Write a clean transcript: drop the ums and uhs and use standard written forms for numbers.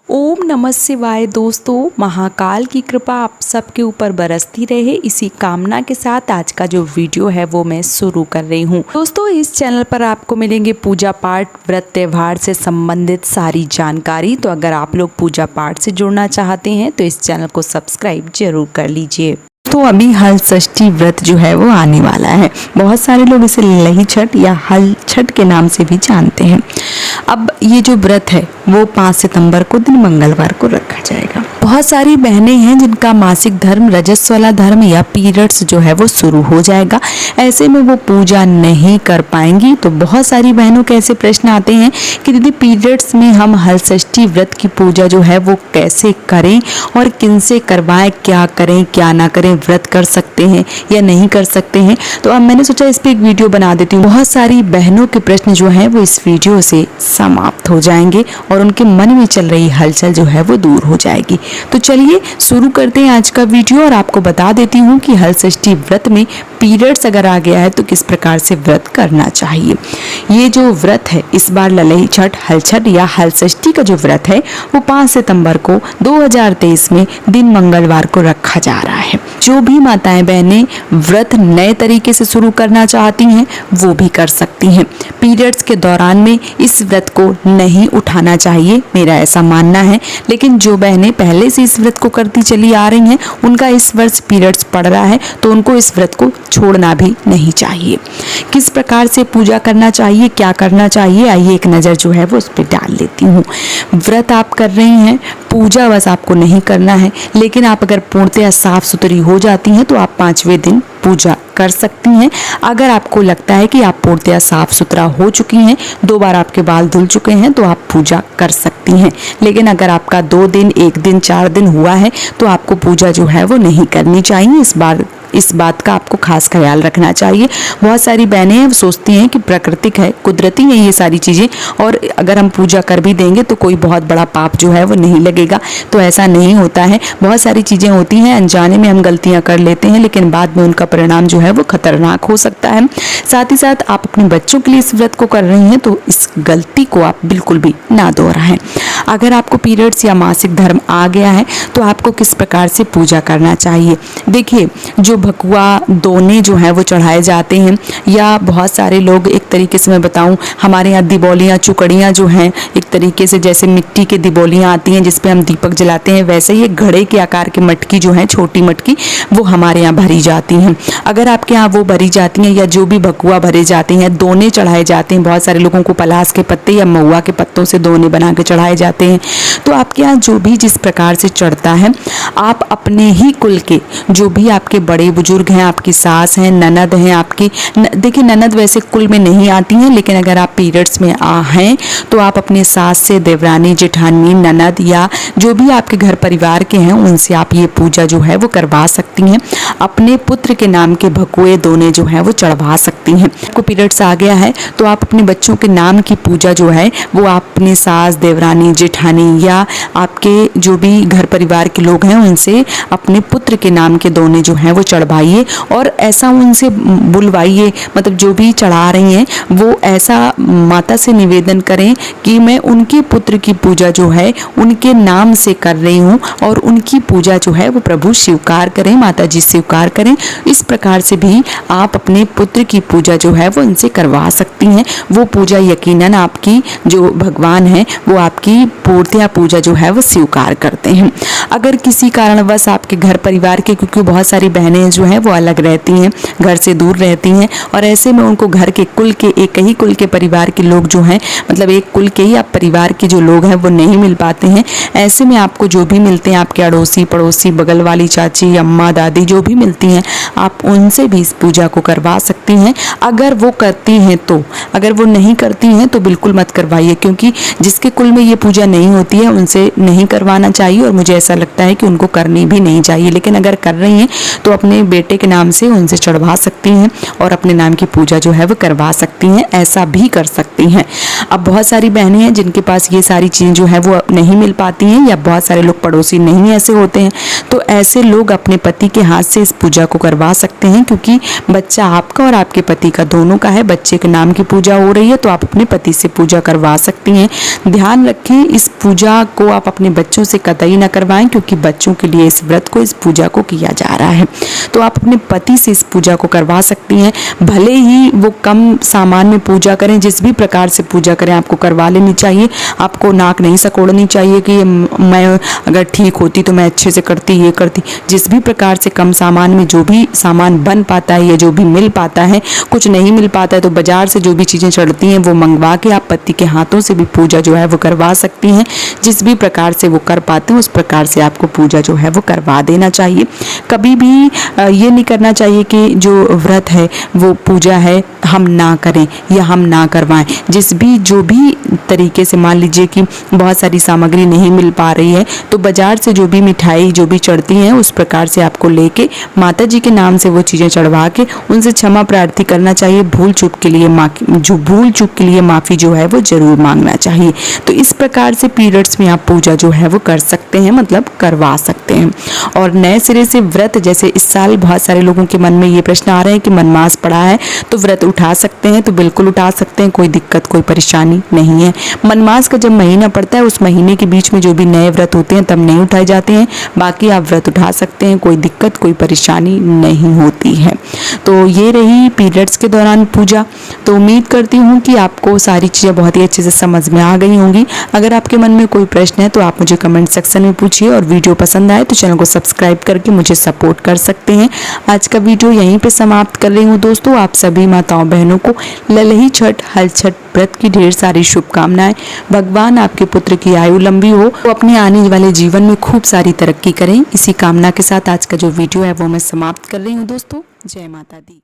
ओम नमः शिवाय। दोस्तों, महाकाल की कृपा आप सबके ऊपर बरसती रहे, इसी कामना के साथ आज का जो वीडियो है वो मैं शुरू कर रही हूँ। दोस्तों, इस चैनल पर आपको मिलेंगे पूजा पाठ, व्रत, त्योहार से संबंधित सारी जानकारी। तो अगर आप लोग पूजा पाठ से जुड़ना चाहते हैं तो इस चैनल को सब्सक्राइब जरूर कर लीजिए। तो अभी हल षष्ठी व्रत जो है वो आने वाला है। बहुत सारे लोग इसे लही छठ या हल छठ के नाम से भी जानते हैं। अब ये जो व्रत है वो 5 सितंबर को दिन मंगलवार को रखा जाएगा। बहुत सारी बहनें हैं जिनका मासिक धर्म, रजस्वला वाला धर्म या पीरियड्स जो है वो शुरू हो जाएगा। ऐसे में वो पूजा नहीं कर पाएंगी। तो बहुत सारी बहनों के ऐसे प्रश्न आते हैं कि दीदी पीरियड्स में हम हल षष्ठी व्रत की पूजा जो है वो कैसे करें और किन से करवाएं, क्या करें क्या ना करें, व्रत कर सकते हैं या नहीं कर सकते हैं। तो अब मैंने सोचा इस पर एक वीडियो बना देती हूँ। बहुत सारी बहनों के प्रश्न जो है वो इस वीडियो से समाप्त हो जाएंगे और उनके मन में चल रही हलचल जो है वो दूर हो जाएगी। तो चलिए शुरू करते हैं आज का वीडियो और आपको बता देती हूँ कि हल षष्ठी व्रत में पीरियड्स अगर आ गया है तो किस प्रकार से व्रत करना चाहिए। ये जो व्रत है इस बार ललई छठ, हल छठ या हल षष्ठी का जो व्रत है वो 5 सितंबर को 2023 में दिन मंगलवार को रखा जा रहा है। जो भी माताएं बहनें व्रत नए तरीके से शुरू करना चाहती हैं वो भी कर सकती हैं। पीरियड्स के दौरान में इस व्रत को नहीं उठाना चाहिए, मेरा ऐसा मानना है। लेकिन जो बहनें पहले से इस व्रत को करती चली आ रही हैं, उनका इस वर्ष पीरियड्स पड़ रहा है तो उनको इस व्रत को छोड़ना भी नहीं चाहिए। किस प्रकार से पूजा करना चाहिए, क्या करना चाहिए, आइए एक नज़र जो है वो उस पर डाल लेती हूँ। व्रत आप कर रही हैं, पूजा बस आपको नहीं करना है। लेकिन आप अगर पूर्णतः साफ सुथरी हो जाती हैं तो आप 5वें दिन पूजा कर सकती हैं। अगर आपको लगता है कि आप पूर्णतः साफ सुथरा हो चुकी हैं, 2 बार आपके बाल धुल चुके हैं, तो आप पूजा कर सकती हैं। लेकिन अगर आपका 2 दिन, 1 दिन, 4 दिन हुआ है तो आपको पूजा जो है वो नहीं करनी चाहिए। इस बात का आपको खास ख्याल रखना चाहिए। बहुत सारी बहनें सोचती हैं कि प्राकृतिक है, कुदरती है ये सारी चीज़ें, और अगर हम पूजा कर भी देंगे तो कोई बहुत बड़ा पाप जो है वो नहीं लगेगा। तो ऐसा नहीं होता है। बहुत सारी चीज़ें होती हैं, अनजाने में हम गलतियां कर लेते हैं, लेकिन बाद में उनका परिणाम जो है वो खतरनाक हो सकता है। साथ ही साथ आप अपने बच्चों के लिए इस व्रत को कर रही हैं तो इस गलती को आप बिल्कुल भी ना दोहराएं। अगर आपको पीरियड्स या मासिक धर्म आ गया है तो आपको किस प्रकार से पूजा करना चाहिए। देखिए, जो भकुआ दोने जो हैं वो चढ़ाए जाते हैं, या बहुत सारे लोग, एक तरीके से मैं बताऊं, हमारे यहाँ दिबोलियाँ, चुकड़ियाँ जो हैं, एक तरीके से जैसे मिट्टी के दिबोलियाँ आती हैं जिसपे हम दीपक जलाते हैं, वैसे ही एक घड़े के आकार की मटकी जो है, छोटी मटकी, वो हमारे यहाँ भरी जाती हैं। अगर आपके यहाँ वो भरी जाती हैं या जो भी भकुआ भरे जाते हैं, दोने चढ़ाए जाते हैं, बहुत सारे लोगों को पलास के पत्ते या महुआ के पत्तों से दोने बना के चढ़ाए जाते हैं। तो आपके यहाँ जो भी जिस प्रकार से चढ़ता है, आप अपने ही कुल के जो भी आपके बड़े बुजुर्ग हैं, आपकी सास हैं, ननद हैं आपकी, देखिए ननद वैसे कुल में नहीं आती हैं, लेकिन अगर आप पीरियड्स में हैं तो आप अपने सास से, देवरानी, जेठानी, ननद या जो भी आपके घर परिवार के हैं उनसे आप ये पूजा जो है वो करवा सकती हैं। अपने पुत्र के नाम के भकुए दोने जो है वो चढ़वा सकती हैं। आपको पीरियड्स आ गया है तो आप अपने बच्चों के नाम की पूजा जो है वो आप अपने सास, देवरानी, जेठानी या आपके जो भी घर परिवार के लोग हैं उनसे अपने पुत्र के नाम के दोने जो हैं वो चढ़वाइए और ऐसा उनसे बुलवाइए, मतलब जो भी चढ़ा रही हैं वो ऐसा माता से निवेदन करें कि मैं उनके पुत्र की पूजा जो है उनके नाम से कर रही हूँ और उनकी पूजा जो है वो प्रभु स्वीकार करें, माता जी स्वीकार करें। इस प्रकार से भी आप अपने पुत्र की पूजा जो है वो इनसे करवा सकती हैं। वो पूजा यकीनन आपकी जो भगवान है वो आपकी पूर्णतः पूजा जो है वो स्वीकार करते हैं। अगर किसी कारणवश आपके घर परिवार के, क्योंकि बहुत सारी बहनें जो हैं वो अलग रहती हैं, घर से दूर रहती हैं, और ऐसे में उनको घर के कुल के, एक ही कुल के परिवार के लोग जो हैं, मतलब एक कुल के ही आप परिवार के जो लोग हैं वो नहीं मिल पाते हैं। ऐसे में आपको जो भी मिलते हैं, आपके अड़ोसी पड़ोसी, बगल वाली चाची, अम्मा, दादी जो भी मिलती हैं, आप उनसे भी इस पूजा को करवा सकती हैं अगर वो करती हैं तो। अगर वो नहीं करती हैं तो बिल्कुल मत करवाइए, क्योंकि जिसके कुल में ये पूजा नहीं होती है उनसे नहीं करवाना चाहिए और मुझे ऐसा लगता है कि उनको करनी भी नहीं चाहिए। लेकिन अगर कर रही हैं तो अपने अपने बेटे के नाम से उनसे चढ़वा सकती हैं और अपने नाम की पूजा जो है वो करवा सकती हैं, ऐसा भी कर सकती हैं। अब बहुत सारी बहनें हैं जिनके पास ये सारी चीज़ें जो है वो नहीं मिल पाती हैं, या बहुत सारे लोग पड़ोसी नहीं ऐसे होते हैं, तो ऐसे लोग अपने पति के हाथ से इस पूजा को करवा सकते हैं, क्योंकि बच्चा आपका और आपके पति का दोनों का है। बच्चे के नाम की पूजा हो रही है तो आप अपने पति से पूजा करवा सकती हैं। ध्यान रखें, इस पूजा को आप अपने बच्चों से कतई ना करवाएं, क्योंकि बच्चों के लिए इस व्रत को, इस पूजा को किया जा रहा है। तो आप अपने पति से इस पूजा को करवा सकती हैं। भले ही वो कम सामान में पूजा करें, जिस भी प्रकार से पूजा करें आपको करवा लेनी चाहिए। आपको नाक नहीं सकोड़नी चाहिए कि मैं अगर ठीक होती तो मैं अच्छे से करती, ये करती। जिस भी प्रकार से कम सामान में जो भी सामान बन पाता है या जो भी मिल पाता है, कुछ नहीं मिल पाता है तो बाजार से जो भी चीज़ें चढ़ती हैं वो मंगवा के आप पति के हाथों से भी पूजा जो है वो करवा सकती हैं। जिस भी प्रकार से वो कर पाते हैं उस प्रकार से आपको पूजा जो है वो करवा देना चाहिए। कभी भी ये नहीं करना चाहिए कि जो व्रत है वो पूजा है हम ना करें या हम ना करवाएं। जो भी तरीके से, मान लीजिए कि बहुत सारी सामग्री नहीं मिल पा रही है तो बाजार से जो भी मिठाई जो भी चढ़ती हैं उस प्रकार से आपको लेके माता जी के नाम से वो चीज़ें चढ़वा के उनसे क्षमा प्रार्थी करना चाहिए। भूल चूक के लिए माफ़ी जो है वो ज़रूर मांगना चाहिए। तो इस प्रकार से पीरियड्स में आप पूजा जो है वो कर सकते हैं, मतलब करवा सकते हैं। और नए सिरे से व्रत, जैसे इस साल बहुत सारे लोगों के मन में ये प्रश्न आ रहे हैं कि मनमास पड़ा है तो व्रत उठा सकते हैं, तो बिल्कुल उठा सकते हैं, कोई दिक्कत कोई परेशानी नहीं है। मनमास का जब महीना पड़ता है उस महीने के बीच में जो भी नए व्रत होते हैं तब नहीं उठाए जाते हैं, बाकी आप व्रत उठा सकते हैं, कोई दिक्कत कोई परेशानी नहीं होती है। तो ये रही पीरियड्स के दौरान पूजा। तो उम्मीद करती हूँ कि आपको सारी चीज़ें बहुत ही अच्छे से समझ में आ गई होंगी। अगर आपके मन में कोई प्रश्न है तो आप मुझे कमेंट सेक्शन में पूछिए, और वीडियो पसंद आए तो चैनल को सब्सक्राइब करके मुझे सपोर्ट कर सकते हैं। आज का वीडियो यहीं पे समाप्त कर रही हूँ दोस्तों। आप सभी माताओं बहनों को ललही छठ हल छठ व्रत की ढेर सारी शुभकामनाएं। भगवान आपके पुत्र की आयु लंबी हो, वो अपने आने वाले जीवन में खूब सारी तरक्की करें। इसी कामना के साथ आज का जो वीडियो है वो मैं समाप्त कर रही हूँ दोस्तों। जय माता दी।